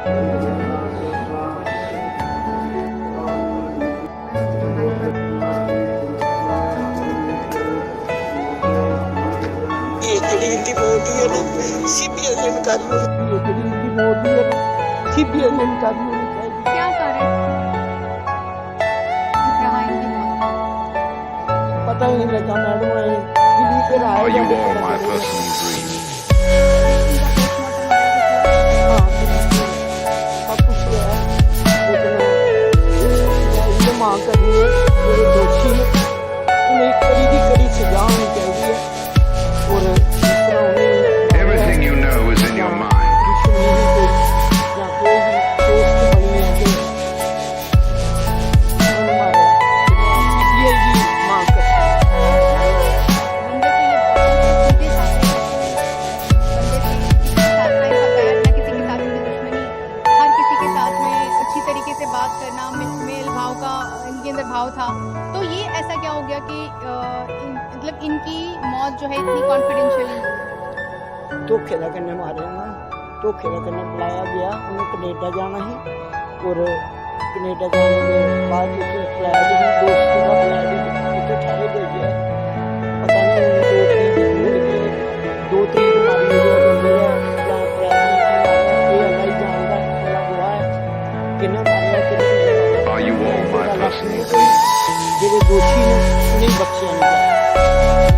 क्या कारण रहा इनकी मौत? पता ही नहीं लगा मैडम, दिल्ली पे रहा Are you all my personal dreams? सब कुछ हुआ है, लेकिन ये मांग कर रही है मेरे दोषी ने उन्हें कड़ी की कड़ी सजा होनी चाहिए और इस तरह उन्हें Everything you know is in your mind. भाव था, तो ये ऐसा क्या हो गया कि मतलब इनकी मौत जो है इतनी कॉन्फिडेंशियल? धोखे का कन्ने मारे ना, धोखे का कन्ने बुलाया गया, उन्हें कनेडा जाना है और कनेडा जाने के बाद जो फ्लैट भी दोस्तों का फ्लैट भी ठहरे दे गया, पता नहीं 2 तरीक मारी जेडे दोषी ने उन्हें बख्शे नहीं,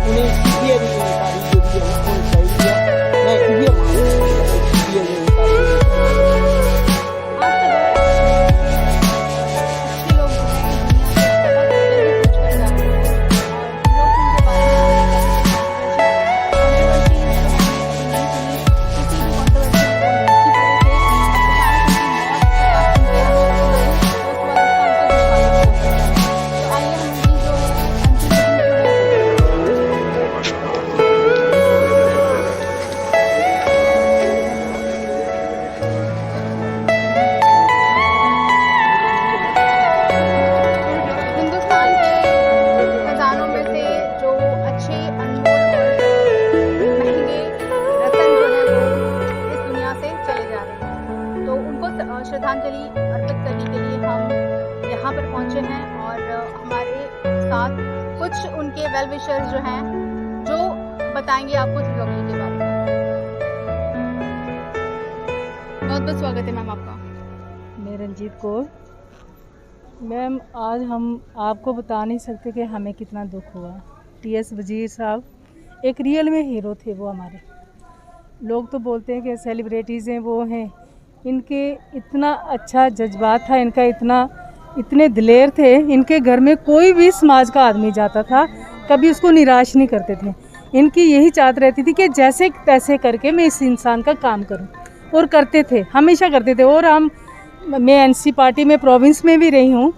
उन्हें सीबीआई की जानकारी जो भी है ना वो चाहिए है। मैं ये मानता हूँ सीबीआई की श्रद्धांजलि अर्पित करने के लिए हम यहाँ पर पहुँचे हैं और हमारे साथ कुछ उनके वेल विशर्स जो हैं जो बताएंगे आपको त्रिलोकी के बारे में। बहुत बहुत स्वागत है मैम आपका। मैं रंजीत कौर। मैम आज हम आपको बता नहीं सकते कि हमें कितना दुख हुआ। टीएस वजीर साहब एक रियल में हीरो थे वो हमारे। लोग तो बोलते हैं कि सेलिब्रिटीज़ हैं वो हैं, इनके इतना अच्छा जज्बात था, इनका इतने दिलेर थे। इनके घर में कोई भी समाज का आदमी जाता था कभी उसको निराश नहीं करते थे। इनकी यही चाहत रहती थी कि जैसे तैसे करके मैं इस इंसान का काम करूं, और करते थे, हमेशा करते थे। और मैं एनसी पार्टी में प्रोविंस में भी रही हूं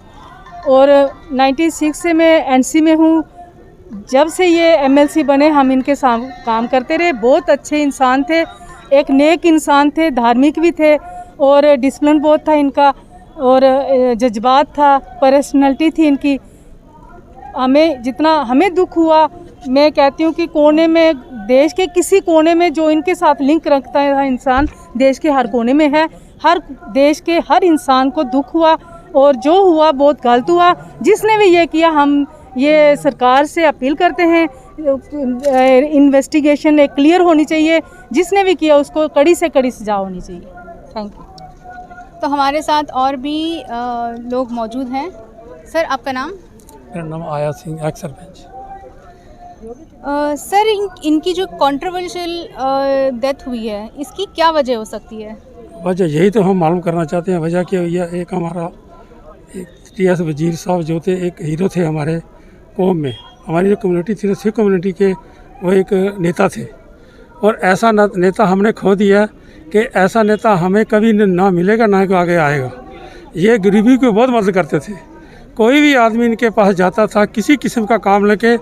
और 96 से मैं एनसी में हूं। जब से ये एमएलसी बने हम इनके साथ काम करते रहे। बहुत अच्छे इंसान थे, एक नेक इंसान थे, धार्मिक भी थे और डिसिप्लिन बहुत था इनका और जज्बात था, पर्सनैलिटी थी इनकी। जितना हमें दुख हुआ, मैं कहती हूँ कि कोने में, देश के किसी कोने में जो इनके साथ लिंक रखता है इंसान, देश के हर कोने में है। हर देश के हर इंसान को दुख हुआ और जो हुआ बहुत गलत हुआ। जिसने भी ये किया, हम ये सरकार से अपील करते हैं, इन्वेस्टिगेशन एक क्लियर होनी चाहिए। जिसने भी किया उसको कड़ी से कड़ी सजा होनी चाहिए। Thank you. तो हमारे साथ और भी लोग मौजूद हैं। सर आपका नाम? मेरा नाम आया सिंह, एक्स सरपंच। सर इनकी जो कंट्रोवर्शियल डेथ हुई है, इसकी क्या वजह हो सकती है? वजह यही तो हम मालूम करना चाहते हैं। वजह क्या हुई है, एक हमारा टीएस वजीर साहब जो थे, एक हीरो थे हमारे कौम में। हमारी जो कम्युनिटी थी, सिख कम्युनिटी के, वो एक नेता थे और ऐसा नेता हमने खो दिया कि ऐसा नेता हमें कभी ना मिलेगा, ना को आगे आएगा। ये गरीबी को बहुत मदद करते थे। कोई भी आदमी इनके पास जाता था, किसी किस्म का काम लेके,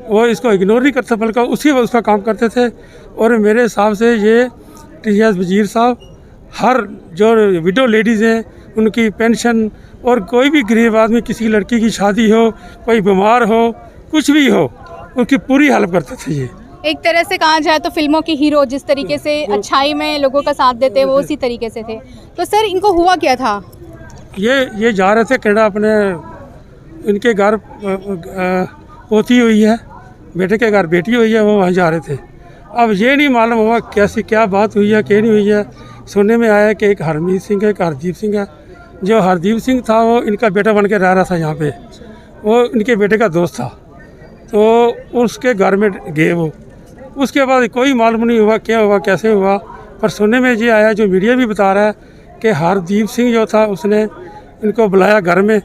वो इसको इग्नोर नहीं करते बल्कि उसका काम करते थे। और मेरे हिसाब से ये टीएस वजीर साहब हर जो विडो लेडीज़ हैं उनकी पेंशन, और कोई भी गरीब आदमी, किसी लड़की की शादी हो, कोई बीमार हो, कुछ भी हो, उनकी पूरी हेल्प करते थे ये। एक तरह से कहा जाए तो फिल्मों के हीरो जिस तरीके से अच्छाई में लोगों का साथ देते वो उसी तरीके से थे। तो सर इनको हुआ क्या था? ये जा रहे थे कनाडा अपने, इनके घर पोती हुई है, बेटे के घर बेटी हुई है, वो वहाँ जा रहे थे। अब ये नहीं मालूम हुआ कैसी क्या बात हुई है क्या नहीं हुई है। सुनने में आया कि एक हरमीत सिंह है, एक हरदीप सिंह है। जो हरदीप सिंह था वो इनका बेटा बन के रह रहा था यहाँ पे, वो इनके बेटे का दोस्त था, तो उसके घर में गए वो। उसके बाद कोई मालूम नहीं हुआ क्या हुआ कैसे हुआ, पर सुनने में ये आया, जो मीडिया भी बता रहा है कि हरदीप सिंह जो था उसने इनको बुलाया घर में।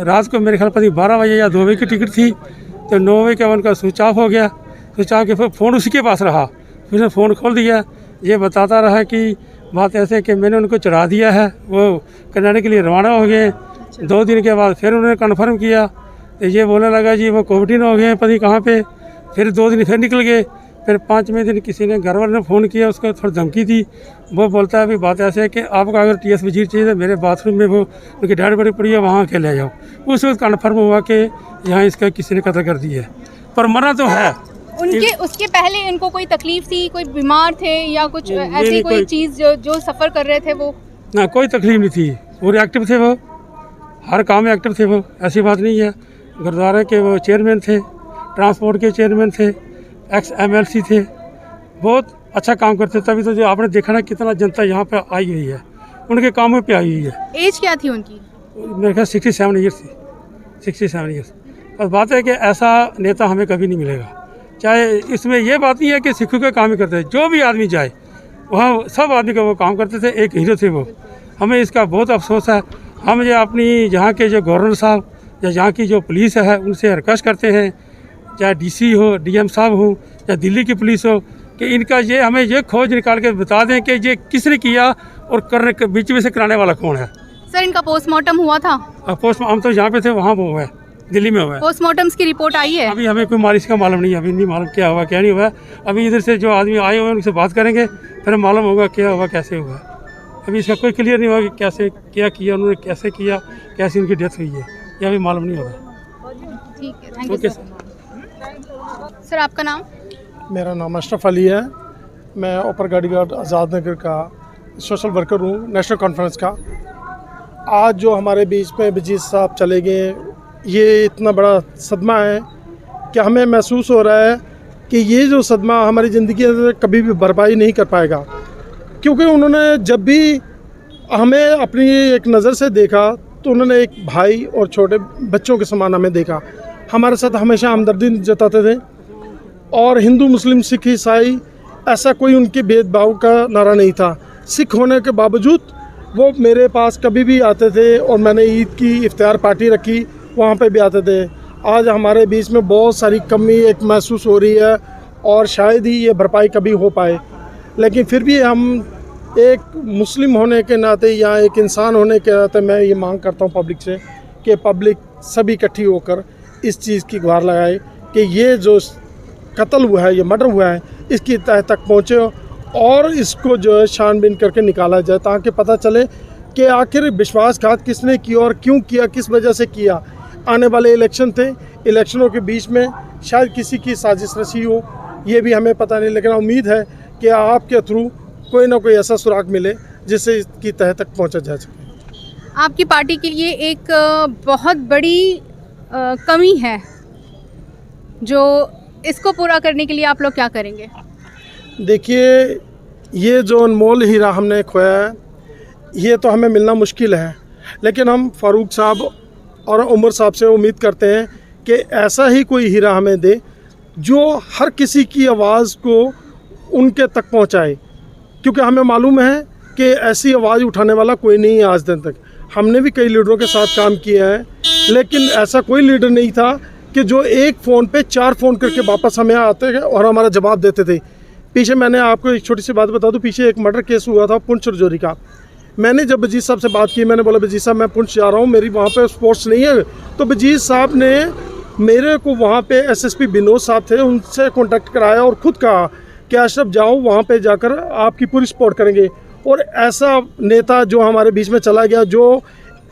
रात को मेरे ख्याल पता 12 बजे या 2 बजे की टिकट थी, तो 9 बजे का उनका स्विच ऑफ हो गया। स्विच ऑफ के फिर फ़ोन उसी के पास रहा, फिर उसने फ़ोन खोल दिया। ये बताता रहा कि बात ऐसे कि मैंने उनको चढ़ा दिया है, वो कनाडा के लिए रवाना हो गए। 2 दिन के बाद फिर उन्होंने कन्फर्म किया, तो ये बोलने लगा जी वो कोविड हो गए पता नहीं कहाँ पे। फिर 2 दिन फिर निकल गए। फिर 5वें दिन किसी ने घर वाले ने फ़ोन किया, उसको थोड़ी धमकी दी। वो बोलता है अभी बात ऐसे है कि आपको अगर TS वजीर चाहिए तो मेरे बाथरूम में वो उनकी डेड बॉडी पड़ी है, वहाँ के ले जाओ। उस वक्त कन्फर्म हुआ कि यहाँ इसका किसी ने कत्ल कर दिया है, पर मरा तो है। उनके उसके पहले इनको कोई तकलीफ थी, कोई बीमार थे या कुछ ऐसी कोई चीज़ जो सफ़र कर रहे थे? वो ना कोई तकलीफ नहीं थी, पूरे एक्टिव थे, वो हर काम में एक्टिव थे, वो ऐसी बात नहीं है। गुरुद्वारा के वो चेयरमैन थे, ट्रांसपोर्ट के चेयरमैन थे, एक्स MLC थे, बहुत अच्छा काम करते। तभी तो जो आपने देखा ना कितना जनता यहाँ पे आई हुई है, उनके कामों पे आई हुई है। एज क्या थी उनकी? मेरे ख्याल 67 ईयर्स थी, 67 ईयर्स। बस बात है कि ऐसा नेता हमें कभी नहीं मिलेगा। चाहे इसमें यह बात नहीं है कि सिखों का काम ही करते थे, जो भी आदमी जाए वहाँ सब आदमी का वो काम करते थे, एक हीरो थे वो। हमें इसका बहुत अफसोस है। हम जो अपनी यहाँ के जो गवर्नर साहब या यहाँ की जो पुलिस है उनसे रिक्वेस्ट करते हैं, चाहे DC हो, DM साहब हो या दिल्ली की पुलिस हो, कि इनका ये हमें ये खोज निकाल के बता दें कि ये किसने किया और करने के बीच में से कराने वाला कौन है। सर इनका पोस्टमार्टम हुआ था? पोस्ट हम तो यहाँ पे थे, वहाँ वो हुआ है, दिल्ली में हुआ है। पोस्टमार्टम्स की रिपोर्ट आई है? अभी हमें कोई मालिश का मालूम नहीं है, अभी नहीं मालूम क्या हुआ क्या नहीं हुआ। अभी इधर से जो आदमी आए हुए हैं उनसे बात करेंगे, फिर मालूम होगा क्या हुआ कैसे हुआ। अभी इसका कोई क्लियर नहीं हुआ कि कैसे क्या किया उन्होंने, कैसे किया, कैसे उनकी डेथ हुई है, यह अभी मालूम नहीं होगा। ठीक है, thank you okay sir. Sir आपका नाम? मेरा नाम अशरफ अली है। मैं ऊपर गाड़ीघाट आज़ाद नगर का सोशल वर्कर हूँ, नेशनल कॉन्फ्रेंस का। आज जो हमारे बीच में वजीर साहब चले गए, ये इतना बड़ा सदमा है कि हमें महसूस हो रहा है कि ये जो सदमा हमारी ज़िंदगी में कभी भी भरपाई नहीं कर पाएगा, क्योंकि उन्होंने जब भी हमें अपनी एक नज़र से देखा तो उन्होंने एक भाई और छोटे बच्चों के समान हमें देखा। हमारे साथ हमेशा हमदर्दी जताते थे, और हिंदू मुस्लिम सिख ईसाई ऐसा कोई उनके भेदभाव का नारा नहीं था। सिख होने के बावजूद वो मेरे पास कभी भी आते थे, और मैंने ईद की इफ्तार पार्टी रखी, वहाँ पे भी आते थे। आज हमारे बीच में बहुत सारी कमी एक महसूस हो रही है, और शायद ही ये भरपाई कभी हो पाए। लेकिन फिर भी हम एक मुस्लिम होने के नाते या एक इंसान होने के नाते मैं ये मांग करता हूँ पब्लिक से कि पब्लिक सभी इकट्ठी होकर इस चीज़ की गुहार लगाए कि ये जो कत्ल हुआ है, ये मर्डर हुआ है, इसकी तह तक पहुँचे और इसको जो है छानबीन करके निकाला जाए, ताकि पता चले कि आखिर विश्वासघात किसने किया और क्यों किया, किस वजह से किया। आने वाले इलेक्शन थे, इलेक्शनों के बीच में शायद किसी की साजिश रची हो, ये भी हमें पता नहीं, लेकिन उम्मीद है कि आपके थ्रू कोई ना कोई ऐसा सुराग मिले जिससे इसकी तह तक पहुंचा जा सके। आपकी पार्टी के लिए एक बहुत बड़ी कमी है, जो इसको पूरा करने के लिए आप लोग क्या करेंगे? देखिए, ये जो अनमोल हीरा हमने खोया है, ये तो हमें मिलना मुश्किल है, लेकिन हम फारूक साहब और उमर साहब से उम्मीद करते हैं कि ऐसा ही कोई हीरा हमें दे जो हर किसी की आवाज़ को उनके तक पहुंचाए, क्योंकि हमें मालूम है कि ऐसी आवाज़ उठाने वाला कोई नहीं है आज दिन तक। हमने भी कई लीडरों के साथ काम किया है, लेकिन ऐसा कोई लीडर नहीं था कि जो एक फ़ोन पे 4 फ़ोन करके वापस हमें आते थे और हमारा जवाब देते थे। पीछे मैंने आपको एक छोटी सी बात बता दूं, पीछे एक मर्डर केस हुआ था पुंछ रजौरी का। मैंने जब वजीर साहब से बात की, मैंने बोला वजीर साहब मैं पुंछ जा रहा हूँ, मेरी वहाँ पे स्पोर्ट्स नहीं है। तो वजीर साहब ने मेरे को वहाँ पे SSP विनोद साहब थे, उनसे कॉन्टेक्ट कराया और ख़ुद कहा कि अशरफ जाओ, वहाँ पे जाकर आपकी पूरी सपोर्ट करेंगे। और ऐसा नेता जो हमारे बीच में चला गया, जो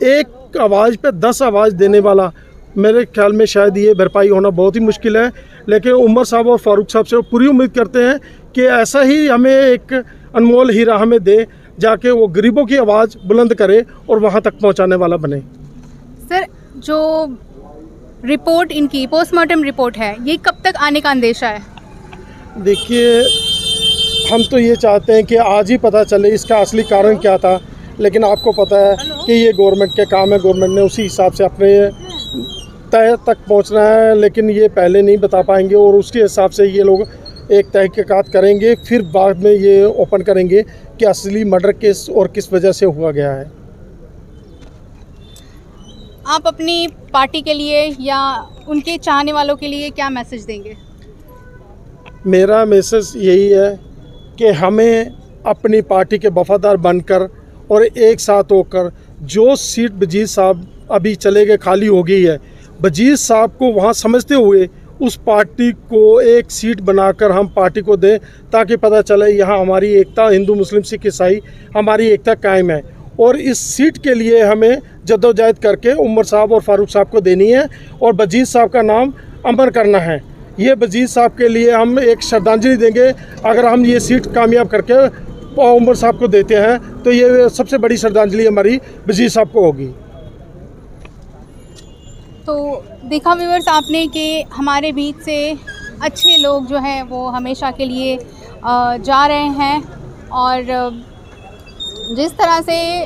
एक आवाज़ पे 10 आवाज़ देने वाला, मेरे ख्याल में शायद ये भरपाई होना बहुत ही मुश्किल है, लेकिन उमर साहब और फारूक साहब से पूरी उम्मीद करते हैं कि ऐसा ही हमें एक अनमोल हीरा हमें दे, जाके वो गरीबों की आवाज़ बुलंद करे और वहाँ तक पहुँचाने वाला बने। सर, जो रिपोर्ट इनकी पोस्टमार्टम रिपोर्ट है, ये कब तक आने का अंदेशा है? देखिए, हम तो ये चाहते हैं कि आज ही पता चले इसका असली कारण क्या था, लेकिन आपको पता है कि ये गवर्नमेंट के काम है, गवर्नमेंट ने उसी हिसाब से अपने तय तक पहुंचना है, लेकिन ये पहले नहीं बता पाएंगे और उसके हिसाब से ये लोग एक तहकीकात करेंगे, फिर बाद में ये ओपन करेंगे कि असली मर्डर केस और किस वजह से हुआ गया है। आप अपनी पार्टी के लिए या उनके चाहने वालों के लिए क्या मैसेज देंगे? मेरा मैसेज यही है कि हमें अपनी पार्टी के वफादार बनकर और एक साथ होकर, जो सीट वजीर साहब अभी चले गए खाली हो गई है, वजीर साहब को वहाँ समझते हुए उस पार्टी को एक सीट बनाकर हम पार्टी को दें, ताकि पता चले यहाँ हमारी एकता, हिंदू मुस्लिम सिख ईसाई हमारी एकता कायम है। और इस सीट के लिए हमें जद्दोजहद करके उमर साहब और फारूक साहब को देनी है और वजीर साहब का नाम अमर करना है। ये वजीर साहब के लिए हम एक श्रद्धांजलि देंगे। अगर हम ये सीट कामयाब करके उमर साहब को देते हैं तो ये सबसे बड़ी श्रद्धांजलि हमारी वजीर साहब को होगी। तो देखा व्यूअर्स आपने कि हमारे बीच से अच्छे लोग जो हैं वो हमेशा के लिए जा रहे हैं, और जिस तरह से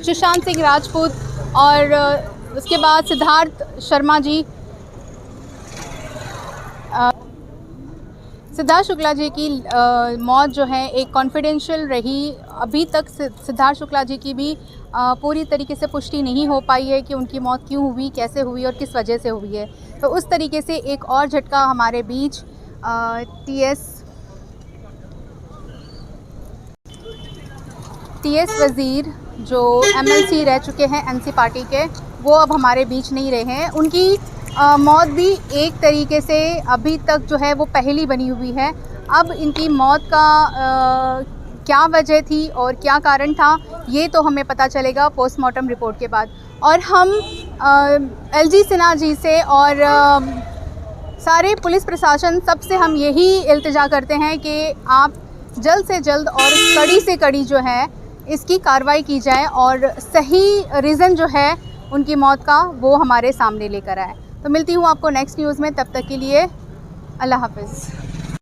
सुशांत सिंह राजपूत और उसके बाद सिद्धार्थ शुक्ला जी की मौत जो है एक कॉन्फिडेंशियल रही। अभी तक सिद्धार्थ शुक्ला जी की भी पूरी तरीके से पुष्टि नहीं हो पाई है कि उनकी मौत क्यों हुई, कैसे हुई और किस वजह से हुई है। तो उस तरीके से एक और झटका हमारे बीच टीएस वज़ीर जो एमएलसी रह चुके हैं एनसी पार्टी के, वो अब हमारे बीच नहीं रहे हैं। उनकी मौत भी एक तरीके से अभी तक जो है वो पहली बनी हुई है। अब इनकी मौत का क्या वजह थी और क्या कारण था, ये तो हमें पता चलेगा पोस्टमार्टम रिपोर्ट के बाद। और हम एलजी सिन्हा जी से और सारे पुलिस प्रशासन सबसे हम यही इल्तिजा करते हैं कि आप जल्द से जल्द और कड़ी से कड़ी जो है इसकी कार्रवाई की जाए और सही रीज़न जो है उनकी मौत का वो हमारे सामने लेकर आए। तो मिलती हूँ आपको नेक्स्ट न्यूज़ में, तब तक के लिए अल्लाह हाफ़िज़।